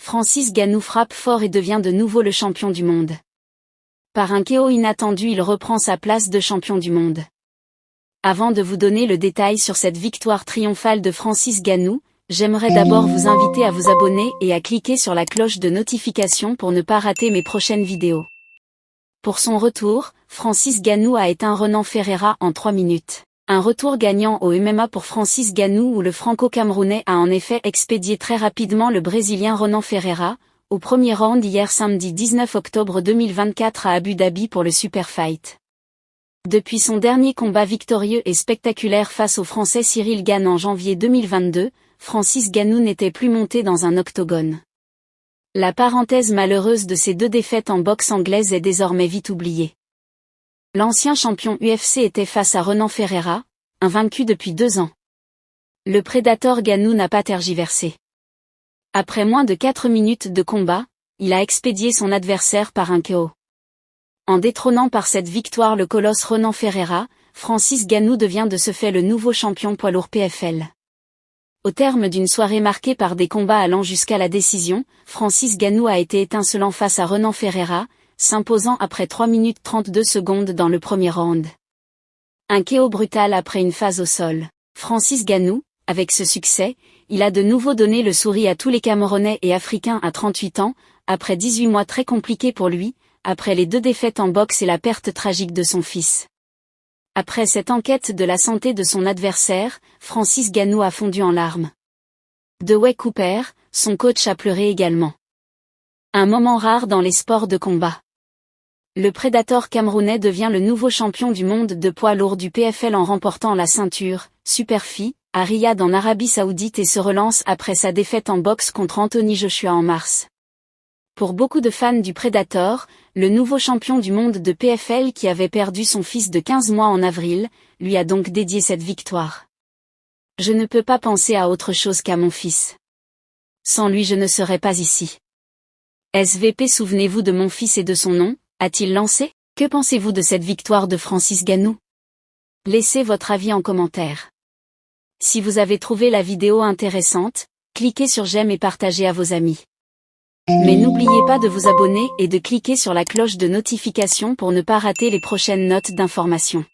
Francis Ngannou frappe fort et devient de nouveau le champion du monde. Par un KO inattendu, il reprend sa place de champion du monde. Avant de vous donner le détail sur cette victoire triomphale de Francis Ngannou, j'aimerais d'abord vous inviter à vous abonner et à cliquer sur la cloche de notification pour ne pas rater mes prochaines vidéos. Pour son retour, Francis Ngannou a éteint Renan Ferreira en 3 minutes. Un retour gagnant au MMA pour Francis Ngannou où le franco-camerounais a en effet expédié très rapidement le Brésilien Renan Ferreira, au premier round hier samedi 19 octobre 2024 à Abu Dhabi pour le Super Fight. Depuis son dernier combat victorieux et spectaculaire face au Français Cyril Gane en janvier 2022, Francis Ngannou n'était plus monté dans un octogone. La parenthèse malheureuse de ces 2 défaites en boxe anglaise est désormais vite oubliée. L'ancien champion UFC était face à Renan Ferreira, invaincu depuis 2 ans. Le prédateur Ngannou n'a pas tergiversé. Après moins de 4 minutes de combat, il a expédié son adversaire par un KO. En détrônant par cette victoire le colosse Renan Ferreira, Francis Ngannou devient de ce fait le nouveau champion poids lourd PFL. Au terme d'une soirée marquée par des combats allant jusqu'à la décision, Francis Ngannou a été étincelant face à Renan Ferreira, s'imposant après 3 minutes 32 secondes dans le premier round. Un KO brutal après une phase au sol. Francis Ngannou, avec ce succès, il a de nouveau donné le sourire à tous les Camerounais et Africains à 38 ans, après 18 mois très compliqués pour lui, après les 2 défaites en boxe et la perte tragique de son fils. Après cette enquête de la santé de son adversaire, Francis Ngannou a fondu en larmes. Dewey Cooper, son coach, a pleuré également. Un moment rare dans les sports de combat. Le prédateur camerounais devient le nouveau champion du monde de poids lourd du PFL en remportant la ceinture Superfi à Riyad en Arabie Saoudite et se relance après sa défaite en boxe contre Anthony Joshua en mars. Pour beaucoup de fans du Predator, le nouveau champion du monde de PFL qui avait perdu son fils de 15 mois en avril, lui a donc dédié cette victoire. Je ne peux pas penser à autre chose qu'à mon fils. Sans lui je ne serais pas ici. SVP, souvenez-vous de mon fils et de son nom, a-t-il lancé? Que pensez-vous de cette victoire de Francis Ngannou? Laissez votre avis en commentaire. Si vous avez trouvé la vidéo intéressante, cliquez sur j'aime et partagez à vos amis. Mais n'oubliez pas de vous abonner et de cliquer sur la cloche de notification pour ne pas rater les prochaines notes d'information.